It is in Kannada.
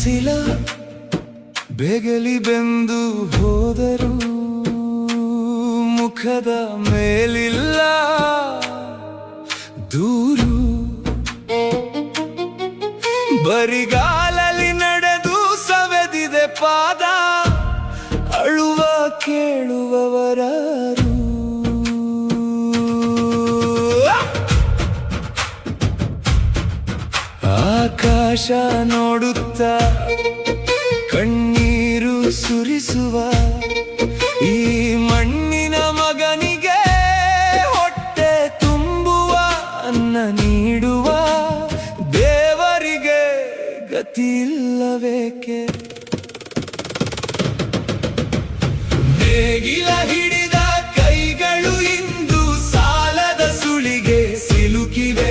ಬಿಸಿಲ ಬೇಗಲಿ ಬೆಂದು ಹೋದರು ಮುಖದ ಮೇಲಿಲ್ಲ ದೂರು ಬರಿಗಾಲಲ್ಲಿ ನಡೆದು ಸವೆದಿದೆ ಪಾದ ಅಳುವ ಕೇಳುವವರಾರು ಆಕಾಶ ನೋಡುತ್ತಾ ಕಣ್ಣೀರು ಸುರಿಸುವ ಈ ಮಣ್ಣಿನ ಮಗನಿಗೆ ಹೊಟ್ಟೆ ತುಂಬುವ ಅನ್ನ ನೀಡುವ ದೇವರಿಗೆ ಗತಿಯಿಲ್ಲವೇಕೆ ನೇಗಿಲ ಹಿಡಿ